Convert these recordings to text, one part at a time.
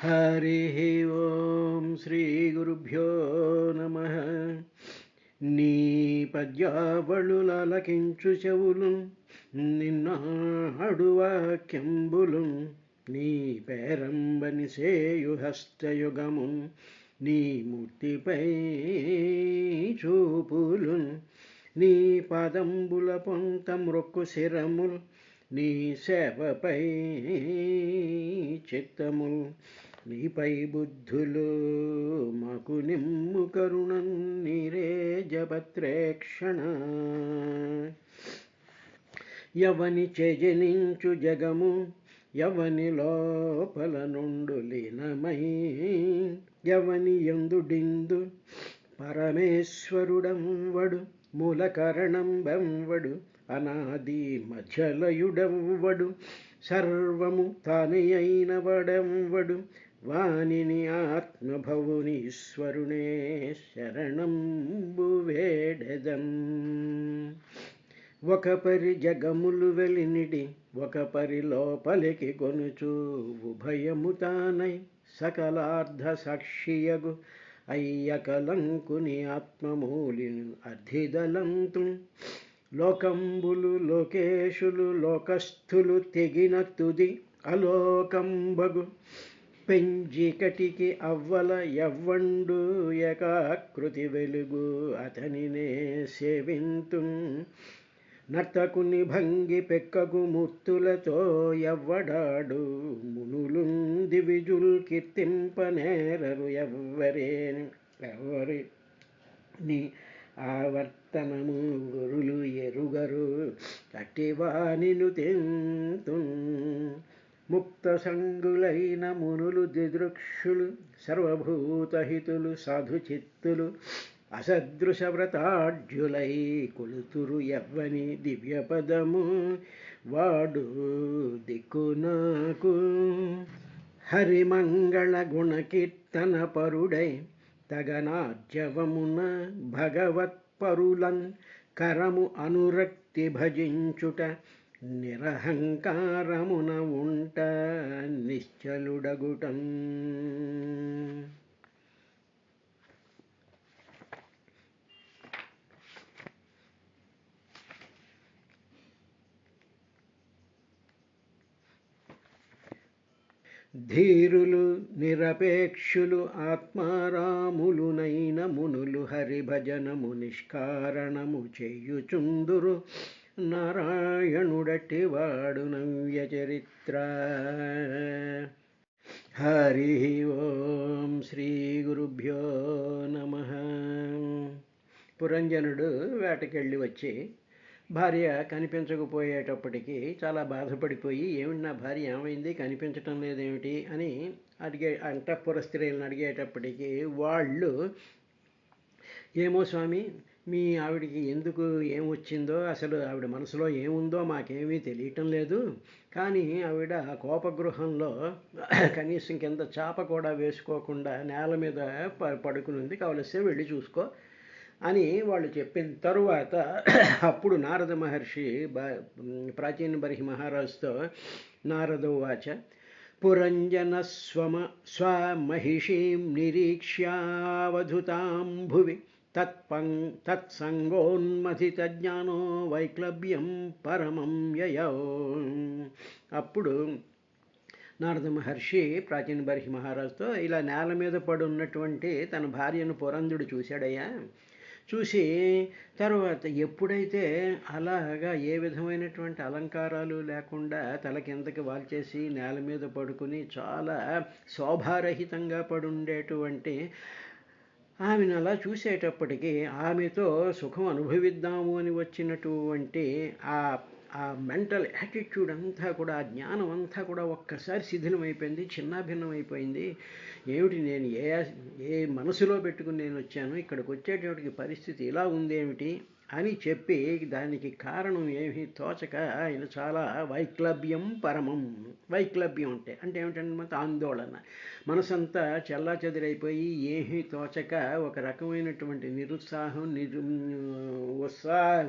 హరి ఓం శ్రీ గురుభ్యో నమ. నీ పద్యావళులకించు చెవులు నిన్నాడు వాక్యంబులు నీ పేరంబని సేయు హస్తయుగము నీ మూర్తిపై చూపులు నీ పాదంబుల పొంత మ్రొక్కు శిరముల్ నీ సేవపై చిత్తముల్ నీపై బుద్ధులు మాకు నిమ్ము కరుణం నీరే జపత్రేక్షణ. ఎవని చెజనించు జగము ఎవని లోపల నుండు లీనమై ఎవని యందుడిందు పరమేశ్వరుడంవడు మూలకరణం బెంవడు అనాది మధ్యలయుడెవ్వడు సర్వము తానే అయిన వడెవ్వడు వానిని ఆత్మభవునీశ్వరునే శరణంబు వేడెదం. ఒక పరి జగములు వెలినిడి ఒక పరి లోపలికి కొనుచు ఉభయము తానై సకలార్ధ సాక్షియగు అయ్యకలంకుని ఆత్మమూలిని అర్ధిదలంతు లోకంబులు లోకేశులు లోకస్థులు తెగిన తుది అలోకంబగు పెంజికటికి అవ్వల ఎవ్వండు ఏకాకృతి వెలుగు అతనినే సేవింతు నర్తకుని భంగి పెక్కగు మూర్తులతో ఎవ్వడాడు మునులు దివిజుల్ కీర్తింపనేరరు ఎవరి నీ ఆవర్తనము గురులు ఎరుగరు కట్టివానిను తెంతు. ముక్త సంగులైన మునులు దిదృక్షులు సర్వభూతహితులు సాధుచిత్తులు అసదృశ వ్రతాఢ్యులై కొలుతురు ఎవ్వని దివ్యపదము వాడు దిక్కు నాకు. హరిమంగళ గుణకీర్తన పరుడై తగనార్జవమున భగవత్పరులన్ కరము అనురక్తి భజించుట నిరహంకారమున ఉంట నిశ్చలుడగుటం. ధీరులు నిరపేక్షులు ఆత్మారాములునైన మునులు హరిభజనము నిష్కారణము చేయుచుందురు నారాయణుడట్టి వాడు నవ్య చరిత్ర. హరి ఓం శ్రీ గురుభ్యో నమ. పురంజనుడు వేటకెళ్ళి వచ్చి భార్య కనిపించకపోయేటప్పటికీ చాలా బాధపడిపోయి ఏమిటి నా భార్య ఏమైంది కనిపించటం లేదేమిటి అని అంతఃపుర స్త్రీలను అడిగేటప్పటికీ వాళ్ళు ఏమో స్వామి మీ ఆవిడికి ఎందుకు ఏమొచ్చిందో అసలు ఆవిడ మనసులో ఏముందో మాకేమీ తెలియటం లేదు, కానీ ఆవిడ కోపగృహంలో కనీసం కింద చాప కూడా వేసుకోకుండా నేల మీద పడుకునుంది, కావలస్తే వెళ్ళి చూసుకో అని వాళ్ళు చెప్పిన తరువాత అప్పుడు నారద మహర్షి ప్రాచీన బర్హి మహారాజుతో నారద ఉవాచ పురంజన స్వమహిషీం నిరీక్ష్యావధుతాం భువి తత్సంగోన్మథిత జ్ఞానో వైక్లభ్యం పరమం యయౌ. అప్పుడు నారద మహర్షి ప్రాచీన బర్హి మహారాజుతో ఇలా నేల మీద పడి ఉన్నటువంటి తన భార్యను పురంజుడు చూశాడయ్యా. చూసి తర్వాత ఎప్పుడైతే అలాగా ఏ విధమైనటువంటి అలంకారాలు లేకుండా తల కిందకి వాల్చేసి నేల మీద పడుకుని చాలా శోభారహితంగా పడుండేటువంటి ఆమెను అలా చూసేటప్పటికీ ఆమెతో సుఖం అనుభవిద్దాము అని వచ్చినటువంటి ఆ మెంటల్ యాటిట్యూడ్ అంతా కూడా ఆ జ్ఞానం అంతా కూడా ఒక్కసారి శిథిలమైపోయింది, చిన్నాభిన్నమైపోయింది. ఏమిటి నేను ఏ మనసులో పెట్టుకుని నేను వచ్చాను, ఇక్కడికి వచ్చేటప్పటికి పరిస్థితి ఇలా ఉందేమిటి అని చెప్పి దానికి కారణం ఏమీ తోచక ఆయన చాలా వైక్లభ్యం పరమం. వైక్లభ్యం అంటే ఏమిటంటే ఆందోళన, మనసంతా చెల్లాచెదిరైపోయి ఏమీ తోచక ఒక రకమైనటువంటి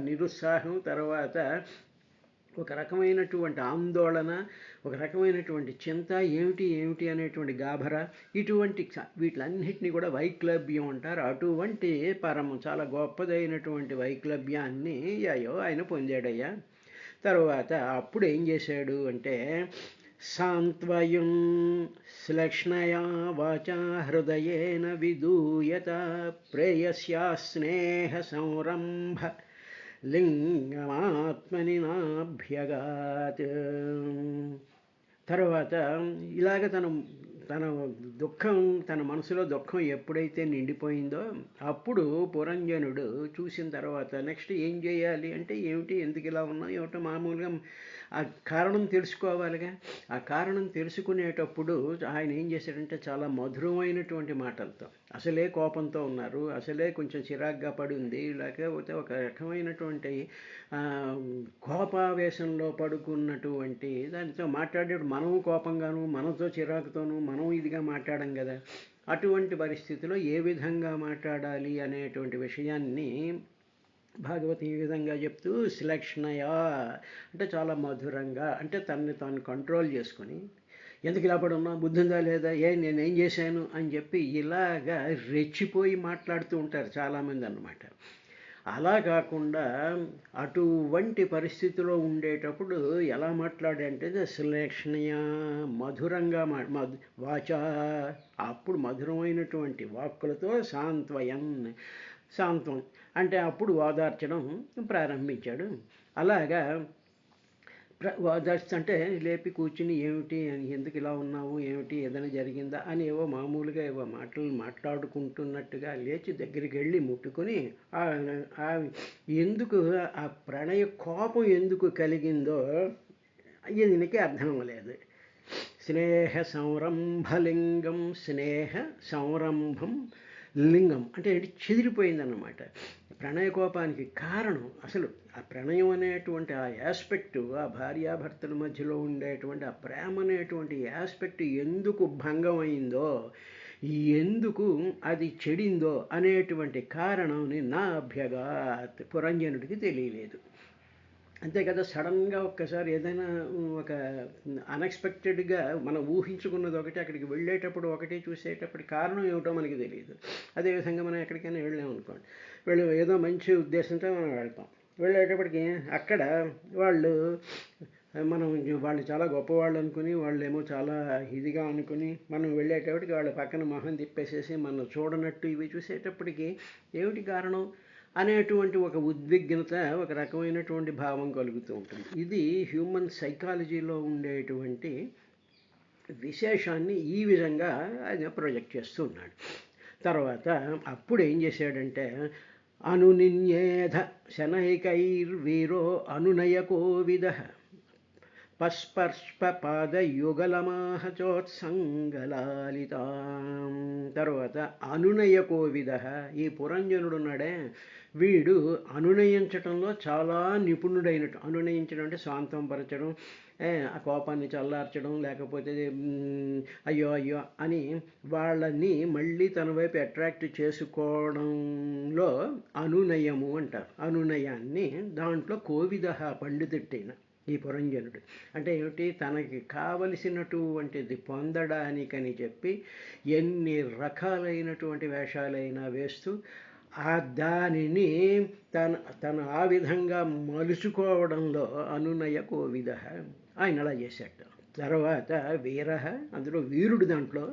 నిరుత్సాహం, తర్వాత ఒక రకమైనటువంటి ఆందోళన, ఒక రకమైనటువంటి చింత, ఏమిటి ఏమిటి అనేటువంటి గాభర, ఇటువంటి వీటిలన్నిటినీ కూడా వైక్లభ్యం అంటారు. అటువంటి చాలా గొప్పదైనటువంటి వైక్లభ్యాన్ని ఆయన పొందాడయ్యా. తర్వాత అప్పుడు ఏం చేశాడు అంటే, సాంత్వయం శ్లక్ష్ణయా వాచా హృదయేన విదూయత ప్రేయస్యా స్నేహ సంరంభ లింగమాత్మని నాభ్యగాత్. తర్వాత ఇలాగ తన దుఃఖం, తన మనసులో దుఃఖం ఎప్పుడైతే నిండిపోయిందో అప్పుడు పురంజనుడు చూసిన తర్వాత నెక్స్ట్ ఏం చేయాలి అంటే, ఏమిటి ఎందుకు ఇలా ఉన్నా ఏమిటో మామూలుగా ఆ కారణం తెలుసుకోవాలిగా. ఆ కారణం తెలుసుకునేటప్పుడు ఆయన ఏం చేశాడంటే, చాలా మధురమైనటువంటి మాటలతో, అసలే కోపంతో ఉన్నారు, అసలే కొంచెం చిరాగ్గా పడి ఉంది, లేకపోతే ఒక రకమైనటువంటి కోపావేశంలో పడుకున్నటువంటి దానితో మాట్లాడేటప్పుడు మనము కోపంగాను, మనతో చిరాకుతోనూ మనం ఇదిగా మాట్లాడం కదా. అటువంటి పరిస్థితిలో ఏ విధంగా మాట్లాడాలి అనేటువంటి విషయాన్ని భాగవతం ఈ విధంగా చెప్తూ, శ్లక్ష్ణయా అంటే చాలా మధురంగా, అంటే తనని తాను కంట్రోల్ చేసుకొని, ఎందుకు ఇలా పడున్నా, బుద్ధి ఉందా లేదా, నేనేం చేశాను అని చెప్పి ఇలాగా రెచ్చిపోయి మాట్లాడుతూ ఉంటారు చాలామంది అన్నమాట. అలా కాకుండా అటువంటి పరిస్థితిలో ఉండేటప్పుడు ఎలా మాట్లాడంటే, శ్లక్ష్ణయ మధురంగా వాచా, అప్పుడు మధురమైనటువంటి వాక్కులతో సాంత్వం అంటే అప్పుడు ఓదార్చడం ప్రారంభించాడు. అలాగా ఓదార్చంటే లేపి కూర్చుని, ఏమిటి ఎందుకు ఇలా ఉన్నావు, ఏమిటి ఏదైనా జరిగిందా అని మామూలుగా మాటలు మాట్లాడుకుంటున్నట్టుగా లేచి దగ్గరికి వెళ్ళి ముట్టుకొని, ఎందుకు ఆ ప్రణయ కోపం ఎందుకు కలిగిందో దీనికి అర్థం అవ్వలేదు. స్నేహ సంరంభలింగం, స్నేహ సంరంభం లింగం అంటే చెదిరిపోయిందన్నమాట. ప్రణయ కోపానికి కారణం అసలు ఆ ప్రణయం అనేటువంటి ఆ యాస్పెక్టు, ఆ భార్యాభర్తల మధ్యలో ఉండేటువంటి ఆ ప్రేమ అనేటువంటి యాస్పెక్ట్ ఎందుకు భంగం అయిందో, ఎందుకు అది చెడిందో అనేటువంటి కారణం నా అభ్యగాత్ పురంజనుడికి తెలియలేదు. అంతే కదా, సడన్గా ఒక్కసారి ఏదైనా ఒక అన్ఎక్స్పెక్టెడ్గా మనం ఊహించుకున్నది ఒకటి, అక్కడికి వెళ్ళేటప్పుడు ఒకటి, చూసేటప్పుడు కారణం ఏమిటో మనకి తెలియదు. అదేవిధంగా మనం ఎక్కడికైనా వెళ్ళామనుకోండి, ఏదో మంచి ఉద్దేశంతో మనం వెళ్తాం. వెళ్ళేటప్పటికి అక్కడ వాళ్ళు చాలా గొప్పవాళ్ళు అనుకుని, వాళ్ళేమో చాలా ఇదిగా అనుకుని, మనం వెళ్ళేటప్పటికి వాళ్ళ పక్కన మొహం తిప్పేసేసి మనం చూడనట్టు ఇవి చూసేటప్పటికి ఏమిటి కారణం అనేటువంటి ఒక ఉద్విగ్నత, ఒక రకమైనటువంటి భావం కలుగుతూ ఉంటుంది. ఇది హ్యూమన్ సైకాలజీలో ఉండేటువంటి విశేషాన్ని ఈ విధంగా ఆయన ప్రొజెక్ట్ చేస్తూ ఉన్నాడు. తర్వాత అప్పుడు ఏం చేశాడంటే, అనునిన్యేధ శనైకైర్వీరో అనునయకోవిద పస్పర్శపాదయుగలమాహచోత్సంగలాలిత. తర్వాత అనునయకోవిద, ఈ పురంజనుడున్నాడే వీడు అనునయించడంలో చాలా నిపుణుడైనట్టు. అనునయించడం అంటే శాంతంపరచడం, ఆ కోపాన్ని చల్లార్చడం, లేకపోతే అయ్యో అయ్యో అని వాళ్ళని మళ్ళీ తన వైపు అట్రాక్ట్ చేసుకోవడంలో అనునయము అంటారు. అనునయాన్ని దాంట్లో కోవిద పండితుట్టైన ఈ పురంజనుడు అంటే ఏమిటి, తనకి కావలసినటువంటిది పొందడానికని చెప్పి ఎన్ని రకాలైనటువంటి వేషాలైనా వేస్తూ దానిని తను ఆ విధంగా మలుచుకోవడంలో అనునయ కోవిద ఆయన అలా చేశాడు. తర్వాత వీర, అందులో వీరుడు దాంట్లో.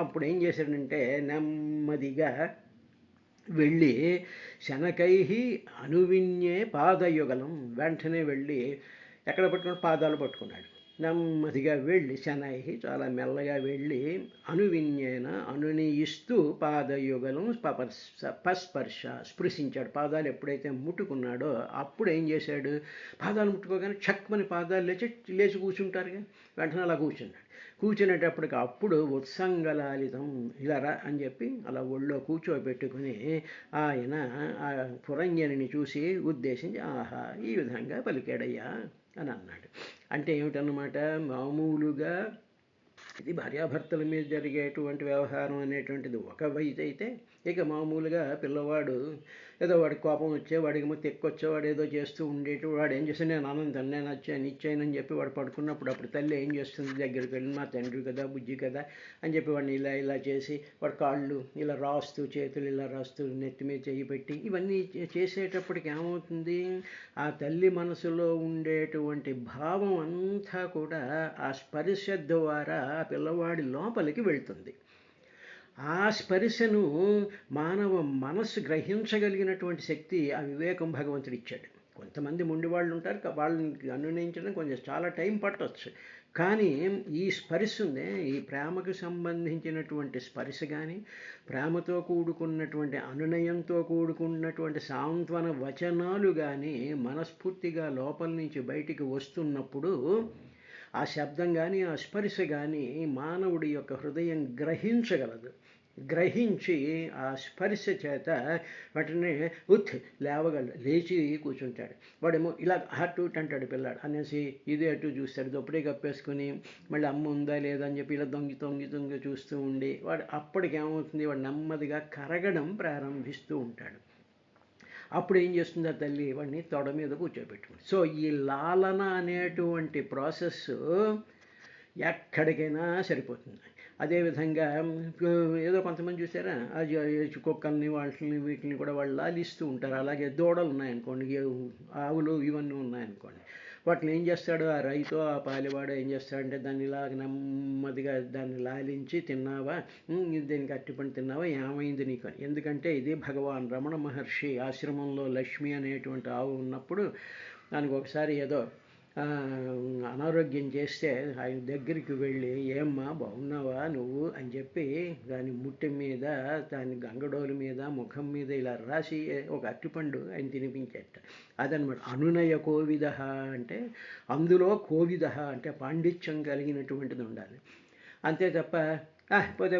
అప్పుడు ఏం చేశాడంటే, నెమ్మదిగా వెళ్ళి శనకై అనువిన్యే పాదయుగలం, వెంటనే వెళ్ళి ఎక్కడ పట్టుకున్నాడు, పాదాలు పట్టుకున్నాడు. నెమ్మదిగా వెళ్ళి శనై చాలా మెల్లగా వెళ్ళి అనువిన్యేన అనునయిస్తూ పాదయుగలం పస్పర్శ స్పృశించాడు. పాదాలు ఎప్పుడైతే ముట్టుకున్నాడో అప్పుడు ఏం చేశాడు, పాదాలు ముట్టుకోగానే చక్కమని పాదాలు లేచి కూర్చుంటారుగా, వెంటనే అలా కూర్చున్నాడు. కూర్చునేటప్పటికి అప్పుడు ఉత్సంగలాలితం, ఇలా రా అని చెప్పి అలా ఒళ్ళో కూర్చోబెట్టుకుని ఆయన ఆ పురంజనుని చూసి ఉద్దేశించి, ఆహా ఈ విధంగా పలికాడయ్యా అని అన్నాడు. అంటే ఏమిటన్నమాట, మామూలుగా ఇది భార్యాభర్తల మీద జరిగేటువంటి వ్యవహారం అనేటువంటిది ఒక వైపు అయితే, ఇక మామూలుగా పిల్లవాడు ఏదో వాడికి కోపం వచ్చే వాడికి తెక్కొచ్చే వాడు ఏదో చేస్తూ ఉండేటి వాడు ఏం చేస్తాడు, నేను అనంతాను, నేను వచ్చాను ఇచ్చానని చెప్పి వాడు పడుకున్నప్పుడు అప్పుడు తల్లి ఏం చేస్తుంది, దగ్గరికి వెళ్ళి మా తండ్రి కదా బుజ్జి కదా అని చెప్పి వాడిని ఇలా ఇలా చేసి వాడి కాళ్ళు ఇలా రాస్తూ చేతులు ఇలా రాస్తూ నెత్తి మీద చేయి పెట్టి ఇవన్నీ చేసేటప్పటికి ఏమవుతుంది, ఆ తల్లి మనసులో ఉండేటువంటి భావం అంతా కూడా ఆ స్పర్శ ద్వారా ఆ పిల్లవాడి లోపలికి వెళ్తుంది. ఆ స్పర్శను మానవ మనస్సు గ్రహించగలిగినటువంటి శక్తి ఆ వివేకం భగవంతుడు ఇచ్చాడు. కొంతమంది మొండి వాళ్ళు ఉంటారు, వాళ్ళని అనునయించడం కొంచెం చాలా టైం పట్టవచ్చు. కానీ ఈ స్పర్శ ఉంది, ఈ ప్రేమకు సంబంధించినటువంటి స్పర్శ కానీ, ప్రేమతో కూడుకున్నటువంటి అనునయంతో కూడుకున్నటువంటి సాంత్వన వచనాలు కానీ మనస్ఫూర్తిగా లోపల నుంచి బయటికి వస్తున్నప్పుడు ఆ శబ్దం కానీ ఆ స్పర్శ కానీ మానవుడి యొక్క హృదయం గ్రహించగలదు. గ్రహించి ఆ స్పర్శ చేత వాటిని లేవగలడు, లేచి కూర్చుంటాడు. వాడేమో ఇలా అటు ఇటు అంటాడు పిల్లాడు అనేసి ఇది అటు చూస్తాడు, దుప్పటి కప్పేసుకుని మళ్ళీ అమ్మ ఉందా లేదా అని చెప్పి ఇలా తొంగి చూస్తూ ఉండి వాడు అప్పటికేమవుతుంది, వాడు నెమ్మదిగా కరగడం ప్రారంభిస్తూ ఉంటాడు. అప్పుడు ఏం చేస్తుంది ఆ తల్లి, వాడిని తొడ మీద కూర్చోబెట్టుకుంది. సో ఈ లాలన అనేటువంటి ప్రాసెస్ ఎక్కడికైనా సరిపోతుంది. అదేవిధంగా ఏదో కొంతమంది చూసారా, కుక్కల్ని వీటిని కూడా వాళ్ళు లాలిస్తూ ఉంటారు. అలాగే దూడలు ఉన్నాయనుకోండి, ఆవులు ఇవన్నీ ఉన్నాయనుకోండి, వాటిని ఏం చేస్తాడు ఆ రైతు ఆ పాలివాడు ఏం చేస్తాడంటే దాన్ని ఇలా నెమ్మదిగా దాన్ని లాలించి తిన్నావా, దీనికి అట్టిపండు తిన్నావా, ఏమైంది నీకు అని. ఎందుకంటే ఇది భగవాన్ రమణ మహర్షి ఆశ్రమంలో లక్ష్మి అనేటువంటి ఆవు ఉన్నప్పుడు దానికి ఒకసారి ఏదో అనారోగ్యం చేస్తే ఆయన దగ్గరికి వెళ్ళి ఏమ్మా బాగున్నావా నువ్వు అని చెప్పి దాని ముట్టె మీద దాని గంగడోలు మీద ముఖం మీద ఇలా రాసి ఒక అట్టిపండు ఆయన తినిపించేట. అదనమాట అనునయ కోవిద అంటే, అందులో కోవిద అంటే పాండిత్యం కలిగినటువంటిది ఉండాలి. అంతే తప్ప పోతే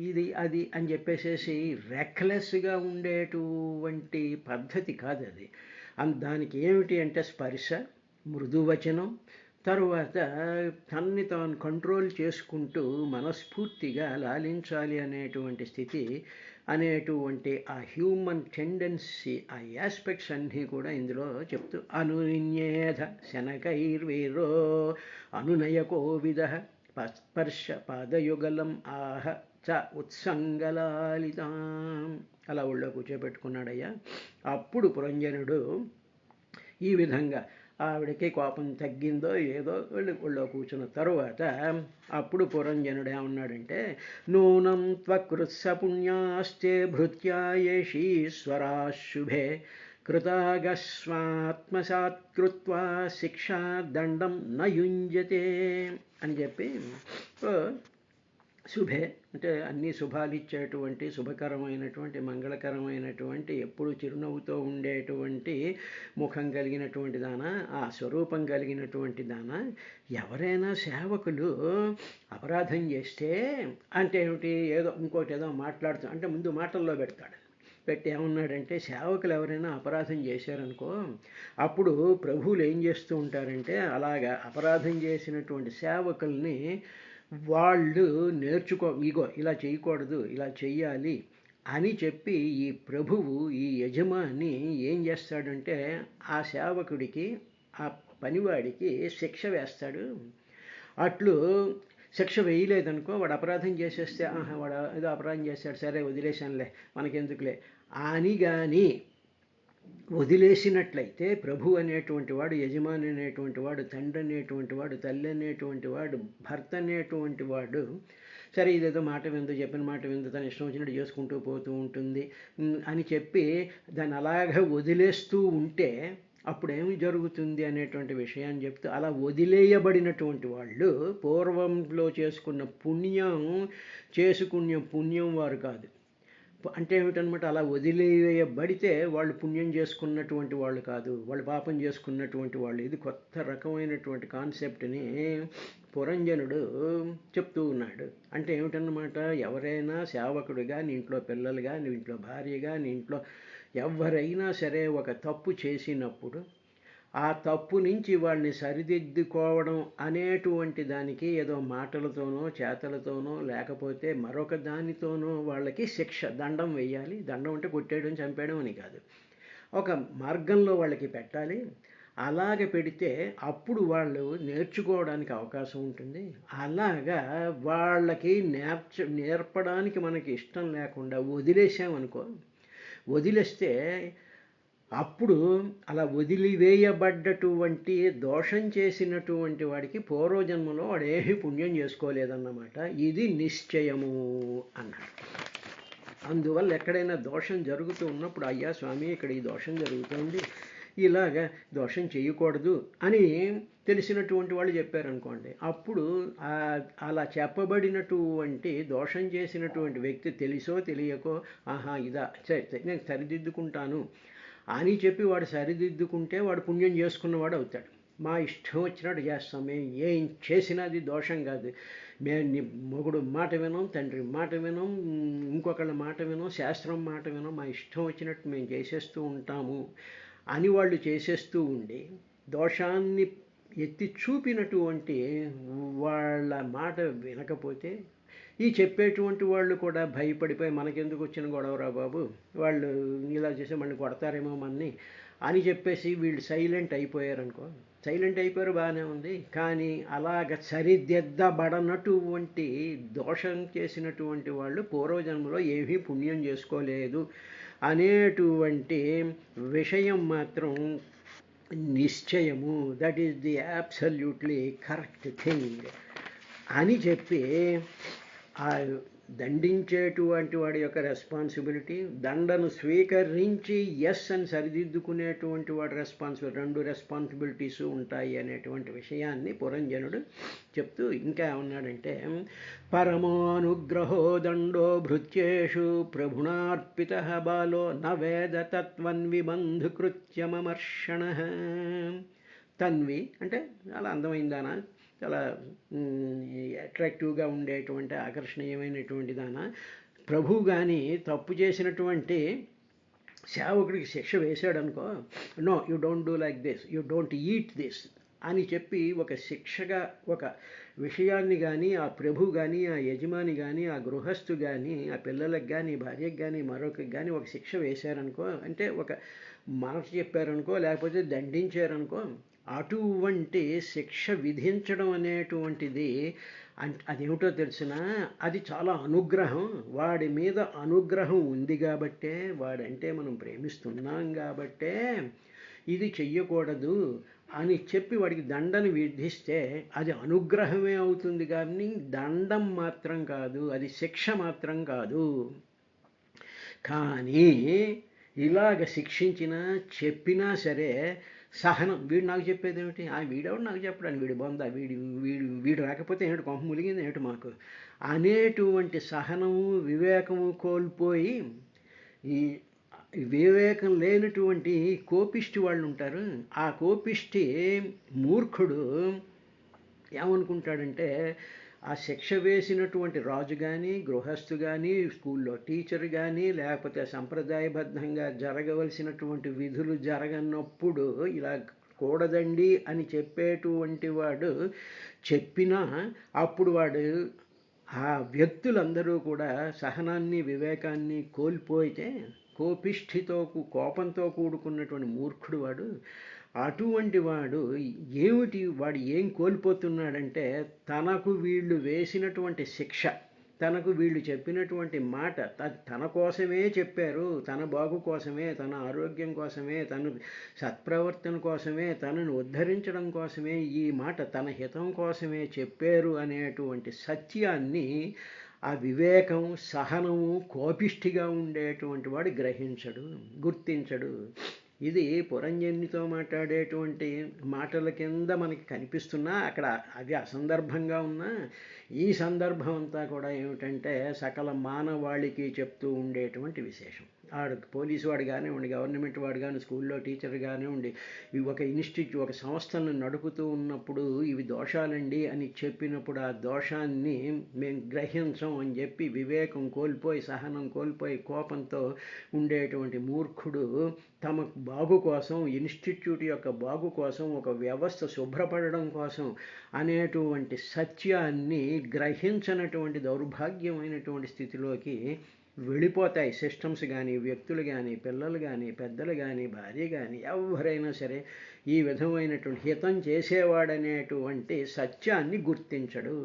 ఇది అది అని చెప్పేసేసి రెక్లెస్గా ఉండేటువంటి పద్ధతి కాదు అది. దానికి ఏమిటి అంటే స్పర్శ, మృదువచనం, తరువాత తన్ని తాను కంట్రోల్ చేసుకుంటూ మనస్ఫూర్తిగా లాలించాలి అనేటువంటి స్థితి అనేటువంటి ఆ హ్యూమన్ టెండెన్సీ, ఆ యాస్పెక్ట్స్ అన్నీ కూడా ఇందులో చెప్తూ అనునిన్యేధ శనకైర్వీరో అనునయ కోవిద స్పర్శ పాదయుగలం ఆహ చ ఉత్సంగలాలితాం అలా ఒళ్ళో కూర్చోబెట్టుకున్నాడయ్యా. అప్పుడు పురంజనుడు ఈ విధంగా ఆవిడకి కోపం తగ్గిందో ఏదో ఒళ్ళో కూర్చున్న తరువాత అప్పుడు పురంజనుడు ఏమన్నాడంటే, నూనం త్వకృత్స పుణ్యాస్తే భృత్యాయేషీశ్వరా శుభే కృతాగస్వాత్మసాత్ కృత్వా శిక్షా దండం నయుంజతే అని చెప్పి, శుభే అంటే అన్ని శుభాలు ఇచ్చేటువంటి శుభకరమైనటువంటి మంగళకరమైనటువంటి ఎప్పుడు చిరునవ్వుతో ఉండేటువంటి ముఖం కలిగినటువంటి దానా, ఆ స్వరూపం కలిగినటువంటి దానా, ఎవరైనా సేవకులు అపరాధం చేస్తే అంటే ఏమిటి, ఏదో ఇంకోటి ఏదో మాట్లాడుతూ అంటే ముందు మాటల్లో పెట్టి ఏమన్నాడంటే, సేవకులు ఎవరైనా అపరాధం చేశారనుకో అప్పుడు ప్రభువులు ఏం చేస్తూ ఉంటారంటే అలాగా అపరాధం చేసినటువంటి సేవకుల్ని వాళ్ళు ఇగో ఇలా చేయకూడదు ఇలా చెయ్యాలి అని చెప్పి ఈ ప్రభువు ఈ యజమాని ఏం చేస్తాడంటే ఆ సేవకుడికి ఆ పనివాడికి శిక్ష వేస్తాడు. అట్లు శిక్ష వేయలేదనుకో వాడు అపరాధం చేసేస్తే వాడు ఏదో అపరాధం చేస్తాడు సరే వదిలేశానులే మనకెందుకులే అని కానీ వదిలేసినట్లయితే ప్రభు అనేటువంటి వాడు, యజమాని అనేటువంటి వాడు, తండ్రి అనేటువంటి వాడు, తల్లి అనేటువంటి వాడు, భర్త అనేటువంటి వాడు సరే ఇదేదో మాట విందు చెప్పిన మాట విందు తను ఇష్టం వచ్చినట్టు చేసుకుంటూ పోతూ ఉంటుంది అని చెప్పి దాన్ని అలాగే వదిలేస్తూ ఉంటే అప్పుడు ఏమి జరుగుతుంది అనేటువంటి విషయాన్ని చెప్తూ, అలా వదిలేయబడినటువంటి వాళ్ళు పూర్వంలో చేసుకున్న పుణ్యం వారు కాదు. అంటే ఏమిటనమాట, అలా వదిలేయబడితే వాళ్ళు పుణ్యం చేసుకున్నటువంటి వాళ్ళు కాదు, వాళ్ళు పాపం చేసుకున్నటువంటి వాళ్ళు. ఇది కొత్త రకమైనటువంటి కాన్సెప్ట్ని పురంజనుడు చెప్తూ ఉన్నాడు. అంటే ఏమిటన్నమాట, ఎవరైనా సేవకుడిగా నీ ఇంట్లో పిల్లలుగా, నీ ఇంట్లో భార్యగా, నీ ఇంట్లో ఎవరైనా సరే ఒక తప్పు చేసినప్పుడు ఆ తప్పు నుంచి వాళ్ళని సరిదిద్దుకోవడం అనేటువంటి దానికి ఏదో మాటలతోనో చేతలతోనో లేకపోతే మరొక దానితోనో వాళ్ళకి శిక్ష దండం వేయాలి. దండం అంటే కొట్టేయడం చంపేయడం అని కాదు, ఒక మార్గంలో వాళ్ళకి పెట్టాలి. అలాగ పెడితే అప్పుడు వాళ్ళు నేర్చుకోవడానికి అవకాశం ఉంటుంది. అలాగా వాళ్ళకి నేర్పడానికి మనకి ఇష్టం లేకుండా వదిలేసామనుకో, వదిలేస్తే అప్పుడు అలా వదిలివేయబడ్డటువంటి దోషం చేసినటువంటి వాడికి పూర్వజన్మలో వాడు ఏమీ పుణ్యం చేసుకోలేదన్నమాట. ఇది నిశ్చయము అన్నాడు. అందువల్ల ఎక్కడైనా దోషం జరుగుతూ ఉన్నప్పుడు, అయ్యా స్వామి ఇక్కడ ఈ దోషం జరుగుతుంది, ఇలాగ దోషం చేయకూడదు అని తెలిసినటువంటి వాళ్ళు చెప్పారనుకోండి, అప్పుడు అలా చెప్పబడినటువంటి దోషం చేసినటువంటి వ్యక్తి తెలిసో తెలియకో, ఆహా ఇదా సరే నేను సరిదిద్దుకుంటాను అని చెప్పి వాడు సరిదిద్దుకుంటే వాడు పుణ్యం చేసుకున్నవాడు అవుతాడు. మా ఇష్టం వచ్చినట్టు చేస్తాం, మేము ఏం చేసినా అది దోషం కాదు, మేము మొగుడు మాట వినం, తండ్రి మాట వినం, ఇంకొకళ్ళ మాట వినం, శాస్త్రం మాట వినం, మా ఇష్టం వచ్చినట్టు మేము చేసేస్తూ ఉంటాము అని వాళ్ళు చేసేస్తూ ఉండి దోషాన్ని ఎత్తి చూపినటువంటి వాళ్ళ మాట వినకపోతే, ఈ చెప్పేటువంటి వాళ్ళు కూడా భయపడిపోయి మనకెందుకు వచ్చిన గొడవరా బాబు, వాళ్ళు ఇలా చేస్తే మళ్ళీ కొడతారేమో మనని అని చెప్పేసి వీళ్ళు సైలెంట్ అయిపోయారనుకో, సైలెంట్ అయిపోయారు బాగానే ఉంది, కానీ అలాగ సరిదిద్దబడనటువంటి దోషం చేసినటువంటి వాళ్ళు పూర్వజన్మలో ఏమీ పుణ్యం చేసుకోలేదు అనేటువంటి విషయం మాత్రం నిశ్చయము. That is the absolutely correct thing అని చెప్పి ఆ దండించేటువంటి వాడి యొక్క రెస్పాన్సిబిలిటీ, దండను స్వీకరించి ఎస్ అని సరిదిద్దుకునేటువంటి వాడి రెస్పాన్సిబిలిటీ, రెండు రెస్పాన్సిబిలిటీస్ ఉంటాయి అనేటువంటి విషయాన్ని పురంజనుడు చెప్తూ ఇంకా ఏమన్నాడంటే, పరమానుగ్రహో దండో భృత్యేషు ప్రభుణార్పిత బాలో న వేద తత్వన్విబంధు కృత్యమర్షణ. తన్వి అంటే చాలా అందమైందానా, చాలా అట్రాక్టివ్గా ఉండేటువంటి ఆకర్షణీయమైనటువంటి దానా, ప్రభువు కానీ తప్పు చేసినటువంటి సేవకుడికి శిక్ష వేశాడనుకో, no you don't do like this, you don't eat this అని చెప్పి ఒక శిక్షగా ఒక విషయాన్ని కానీ ఆ ప్రభు కానీ ఆ యజమాని కానీ ఆ గృహస్థు కానీ ఆ పిల్లలకు కానీ భార్యకు కానీ మరొకరికి కానీ ఒక శిక్ష వేశారనుకో, అంటే ఒక మాట చెప్పారనుకో, లేకపోతే దండించారనుకో, అటువంటి శిక్ష విధించడం అనేటువంటిది అదేమిటో తెలిసిన, అది చాలా అనుగ్రహం, వాడి మీద అనుగ్రహం ఉంది కాబట్టే, వాడంటే మనం ప్రేమిస్తున్నాం కాబట్టే ఇది చెయ్యకూడదు అని చెప్పి వాడికి దండను విధిస్తే అది అనుగ్రహమే అవుతుంది, కానీ దండం మాత్రం కాదు, అది శిక్ష మాత్రం కాదు. కానీ ఇలాగ శిక్షించినా చెప్పినా సరే సహనం, వీడు నాకు చెప్పేది ఏమిటి, వీడెవడు నాకు చెప్పడానికి, వీడి బొంద, వీడు రాకపోతే ఏమిటి కొంప ములిగింది ఏమిటి మాకు అనేటువంటి సహనము వివేకము కోల్పోయి, ఈ వివేకం లేనటువంటి కోపిష్టి వాళ్ళు ఉంటారు. ఆ కోపిష్టి మూర్ఖుడు ఏమనుకుంటాడంటే, ఆ శిక్ష వేసినటువంటి రాజు కానీ గృహస్థు కానీ స్కూల్లో టీచర్ కానీ లేకపోతే సంప్రదాయబద్ధంగా జరగవలసినటువంటి విధులు జరగనప్పుడు ఇలా కూడదండి అని చెప్పేటువంటి వాడు చెప్పినా అప్పుడు వాడు ఆ వ్యక్తులందరూ కూడా సహనాన్ని వివేకాన్ని కోల్పోయితే, కోపంతో కూడుకున్నటువంటి మూర్ఖుడు వాడు, అటువంటి వాడు వాడు ఏం కోల్పోతున్నాడంటే, తనకు వీళ్ళు వేసినటువంటి శిక్ష, తనకు వీళ్ళు చెప్పినటువంటి మాట తన కోసమే చెప్పారు, తన బాగు కోసమే, తన ఆరోగ్యం కోసమే, తన సత్ప్రవర్తన కోసమే, తనను ఉద్ధరించడం కోసమే ఈ మాట తన హితం కోసమే చెప్పారు అనేటువంటి సత్యాన్ని ఆ వివేకం సహనము కోపిష్టిగా ఉండేటువంటి వాడు గ్రహించడు, గుర్తించడు. ఇది పురంజనునితో మాట్లాడేటువంటి మాటల కింద మనకి కనిపిస్తున్నా అక్కడ అవి అసందర్భంగా ఉన్నా, ఈ సందర్భం అంతా కూడా ఏమిటంటే సకల మానవాళికి చెప్తూ ఉండేటువంటి విశేషం. ఆడు పోలీసు వాడు కానివ్వండి, గవర్నమెంట్ వాడు కానీ, స్కూల్లో టీచర్ కానివ్వండి, ఒక ఒక సంస్థలను నడుపుతూ ఉన్నప్పుడు ఇవి దోషాలండి అని చెప్పినప్పుడు ఆ దోషాన్ని మేము గ్రహించం అని చెప్పి వివేకం కోల్పోయి, సహనం కోల్పోయి, కోపంతో ఉండేటువంటి మూర్ఖుడు తమ బాగు కోసం, ఇన్స్టిట్యూట్ యొక్క బాగు కోసం, ఒక వ్యవస్థ శుభ్రపడడం కోసం అనేటువంటి సత్యాన్ని గ్రహించనటువంటి దౌర్భాగ్యమైనటువంటి స్థితిలోకి వెళ్ళిపోతాయి సిస్టమ్స్ కానీ, వ్యక్తులు కానీ, పిల్లలు కానీ, పెద్దలు కానీ, భార్య కానీ, ఎవరైనా సరే ఈ విధమైనటువంటి హితం చేసేవాడనేటువంటి సత్యాన్ని గుర్తించడు.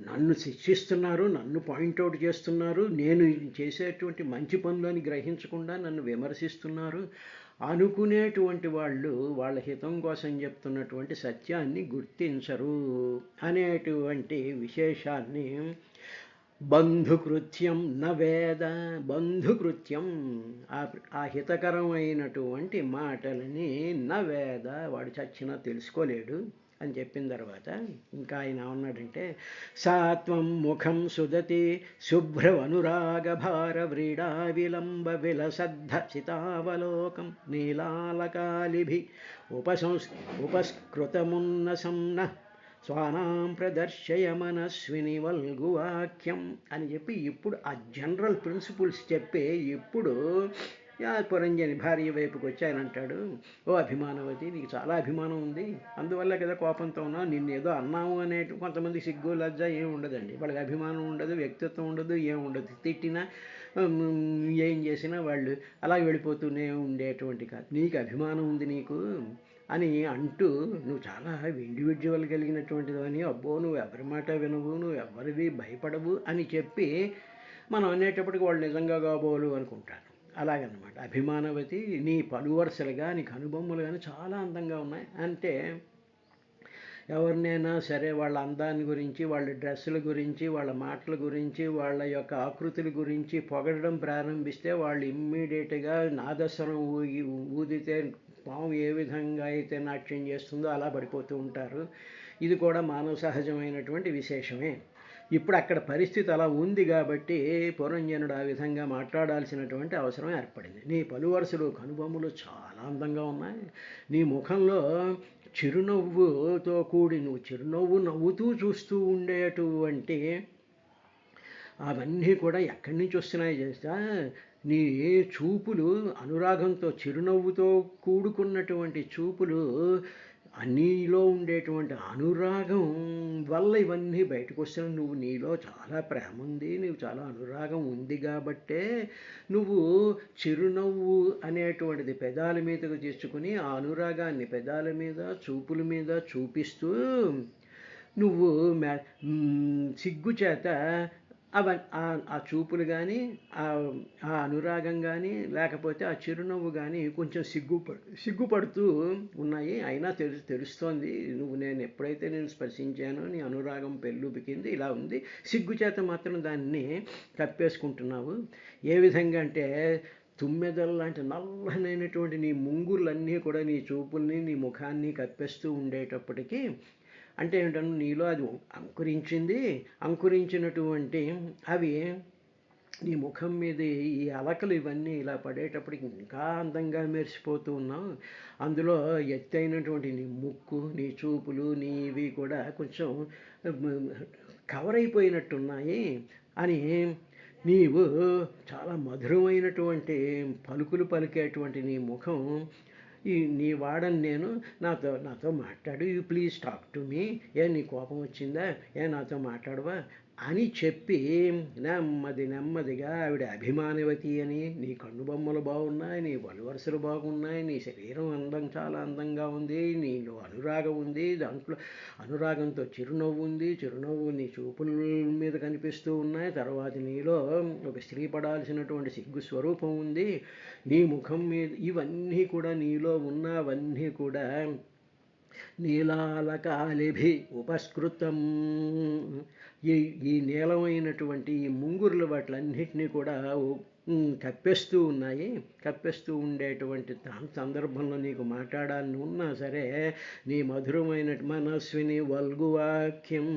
నన్ను శిక్షిస్తున్నారు, నన్ను పాయింట్అవుట్ చేస్తున్నారు, నేను చేసేటువంటి మంచి పనులని గ్రహించకుండా నన్ను విమర్శిస్తున్నారు అనుకునేటువంటి వాళ్ళు వాళ్ళ హితం కోసం చెప్తున్నటువంటి సత్యాన్ని గుర్తించరు అనేటువంటి విశేషాన్ని బంధుకృత్యం నవేద. బంధుకృత్యం ఆ హితకరమైనటువంటి మాటలని నవేద, వాడు చచ్చినా తెలుసుకోలేడు అని చెప్పిన తర్వాత ఇంకా ఆయన ఏమన్నాడంటే, సాత్వం ముఖం సుదతి శుభ్రవనురాగభార వ్రీడా విలంబ విలసద్ధ సితావలోకం నీలాలకాలిభి ఉపస్కృతమున్నసంన స్వానాం ప్రదర్శయ మనస్విని వల్గువాక్యం అని చెప్పి ఇప్పుడు ఆ జనరల్ ప్రిన్సిపుల్స్ చెప్పి ఇప్పుడు పురంజని భార్య వైపుకి వచ్చి ఆయన అంటాడు, ఓ అభిమానవతి, నీకు చాలా అభిమానం ఉంది, అందువల్ల కదా కోపంతో ఉన్నావు, నిన్ను ఏదో అన్నాము అనే కొంతమంది సిగ్గు లజ్జ ఏం ఉండదండి, వాళ్ళకి అభిమానం ఉండదు, వ్యక్తిత్వం ఉండదు, ఏం ఉండదు, తిట్టినా ఏం చేసినా వాళ్ళు అలా వెళ్ళిపోతూనే ఉండేటువంటి కాదు. నీకు అభిమానం ఉంది నీకు అని అంటూ నువ్వు చాలా ఇండివిజువల్ కలిగినటువంటిది అని, అబ్బో నువ్వు ఎవరి మాట వినవు, నువ్వు ఎవరివి భయపడవు అని చెప్పి మనం అనేటప్పటికి వాళ్ళు నిజంగా కాబోలు అనుకుంటారు. అలాగనమాట. అభిమానవతి, నీ పలువరుసలు కానీ కనుబొమ్మలు కానీ చాలా అందంగా ఉన్నాయి అంటే ఎవరినైనా సరే వాళ్ళ అందాన్ని గురించి, వాళ్ళ డ్రెస్సుల గురించి, వాళ్ళ మాటల గురించి, వాళ్ళ యొక్క ఆకృతుల గురించి పొగడడం ప్రారంభిస్తే వాళ్ళు ఇమ్మీడియట్గా నాదస్వరం ఊదితే పాము ఏ విధంగా అయితే నాట్యం చేస్తుందో అలా పడిపోతూ ఉంటారు. ఇది కూడా మానవ సహజమైనటువంటి విశేషమే. ఇప్పుడు అక్కడ పరిస్థితి అలా ఉంది కాబట్టి పురంజనుడు ఆ విధంగా మాట్లాడాల్సినటువంటి అవసరం ఏర్పడింది. నీ పలువరుసలు కనుబొమ్మలు చాలా అందంగా ఉన్నాయి, నీ ముఖంలో చిరునవ్వుతో కూడి నువ్వు నవ్వుతూ చూస్తూ ఉండేటువంటి అవన్నీ కూడా ఎక్కడి నుంచి వస్తున్నాయి చేస్తా, నీ చూపులు అనురాగంతో, చిరునవ్వుతో కూడుకున్నటువంటి చూపులు, నీలో ఉండేటువంటి అనురాగం వల్ల ఇవన్నీ బయటకు వస్తున్నాయి. నువ్వు నీలో చాలా ప్రేమ ఉంది, నువ్వు చాలా అనురాగం ఉంది కాబట్టే నువ్వు చిరునవ్వు అనేటువంటిది పెదాల మీదకు తెచ్చుకుని ఆ అనురాగాన్ని పెదాల మీద, చూపుల మీద చూపిస్తూ నువ్వు సిగ్గుచేత ఆ చూపులు కానీ, ఆ అనురాగం కానీ, లేకపోతే ఆ చిరునవ్వు కానీ కొంచెం సిగ్గుపడుతూ ఉన్నాయి. అయినా తెలుస్తోంది నేను ఎప్పుడైతే నేను స్పర్శించానో నీ అనురాగం పెళ్ళుబికింది, ఇలా ఉంది, సిగ్గుచేత మాత్రం దాన్ని కప్పేసుకుంటున్నావు. ఏ విధంగా అంటే తుమ్మెదలు లాంటి నల్లనైనటువంటి నీ ముంగుర్లన్నీ కూడా నీ చూపుల్ని, నీ ముఖాన్ని కప్పేస్తూ ఉండేటప్పటికీ అంటే ఏంటంటే నీలో అది అంకురించినటువంటి అవి నీ ముఖం మీద ఈ అలకలు ఇవన్నీ ఇలా పడేటప్పటికి ఇంకా అందంగా మెరిసిపోతూ ఉన్నావు. అందులో ఎత్తైనటువంటి నీ ముక్కు, నీ చూపులు, నీవి కూడా కొంచెం కవర్ అయిపోయినట్టున్నాయి అని, నీవు చాలా మధురమైనటువంటి పలుకులు పలికేటువంటి నీ ముఖం, నీ వాడని నేను, నాతో మాట్లాడు, you please talk to me, నీ కోపం వచ్చిందా, నాతో మాట్లాడవా అని చెప్పి నెమ్మదిగా ఆవిడ అభిమానవతి అని, నీ కన్నుబొమ్మలు బాగున్నాయి, నీ వలువరుసలు బాగున్నాయి, నీ శరీరం చాలా అందంగా ఉంది, నీలో అనురాగం ఉంది, దాంట్లో అనురాగంతో చిరునవ్వు ఉంది, చిరునవ్వు నీ చూపుల మీద కనిపిస్తూ ఉన్నాయి, తర్వాత నీలో ఒక స్త్రీ పడాల్సినటువంటి సిగ్గు స్వరూపం ఉంది, నీ ముఖం మీద ఇవన్నీ కూడా నీలో ఉన్నవన్నీ కూడా నీలాలకాలిభి ఉపస్కృతం ఈ ఈ నీలమైనటువంటి ఈ ముంగురులు వాటిలన్నిటినీ కూడా కప్పేస్తూ ఉన్నాయి. కప్పేస్తూ ఉండేటువంటి సందర్భంలో నీకు మాట్లాడాలని ఉన్నా సరే నీ మధురమైన మనస్విని వల్గువాక్యం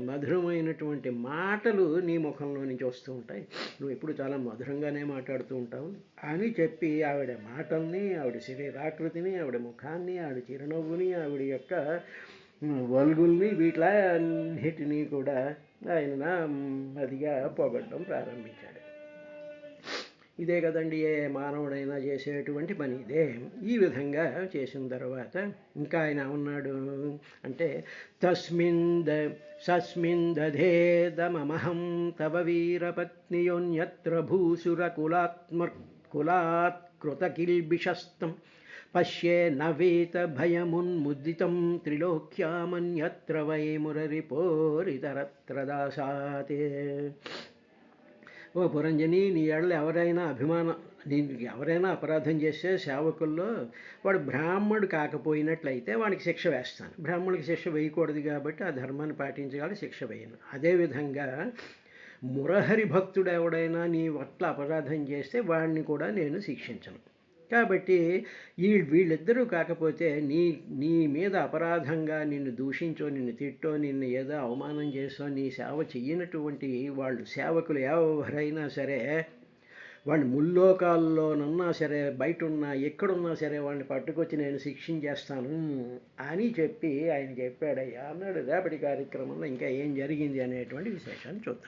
మధురమైనటువంటి మాటలు నీ ముఖంలో నుంచి వస్తూ ఉంటాయి. నువ్వు ఎప్పుడు చాలా మధురంగానే మాట్లాడుతూ ఉంటావు అని చెప్పి ఆవిడ మాటల్ని, ఆవిడ శరీరాకృతిని, ఆవిడ ముఖాన్ని, ఆవిడ చిరునవ్వుని, ఆవిడ యొక్క వల్గుల్ని వీటిలన్నిటినీ కూడా ఆయన అదిగా పొగడడం ప్రారంభించాడు. ఇదే కదండి ఏ మానవుడైనా చేసేటువంటి పని ఇదే. ఈ విధంగా చేసిన తర్వాత ఇంకా ఆయన ఉన్నాడు అంటే సస్మిందధేదమహం తవ వీరపత్నియోన్యత్ర భూసుర కులాత్కృతకిల్బిషస్తం పశ్యే నవేత భయమున్ముదితం త్రిలోక్యామన్యత్ర వై మురరిపోరితరత్ర దాసాతే. ఓ పురంజని, నీ ఏళ్ళ ఎవరైనా అపరాధం చేస్తే సేవకుల్లో వాడు బ్రాహ్మణుడు కాకపోయినట్లయితే వాడికి శిక్ష వేస్తాను. బ్రాహ్మణుడికి శిక్ష వేయకూడదు కాబట్టి ఆ ధర్మాన్ని పాటించగల శిక్ష వేయను. అదేవిధంగా మురహరి భక్తుడు ఎవడైనా నీ పట్ల అపరాధం చేస్తే వాడిని కూడా నేను శిక్షించను. కాబట్టి వీళ్ళిద్దరూ కాకపోతే నీ మీద అపరాధంగా నిన్ను దూషించో, నిన్ను తిట్టో, నిన్ను ఏదో అవమానం చేసో, నీ సేవ చెయ్యనటువంటి వాళ్ళు సేవకులు ఎవరైనా సరే వాళ్ళు ముల్లోకాల్లోనున్నా సరే, బయట ఉన్నా ఎక్కడున్నా సరే వాళ్ళని పట్టుకొచ్చి నేను శిక్షించేస్తాను అని చెప్పి ఆయన చెప్పాడయ్యా అన్నాడు. రేపటి కార్యక్రమంలో ఇంకా ఏం జరిగింది అనేటువంటి విశేషాన్ని చూద్దాం.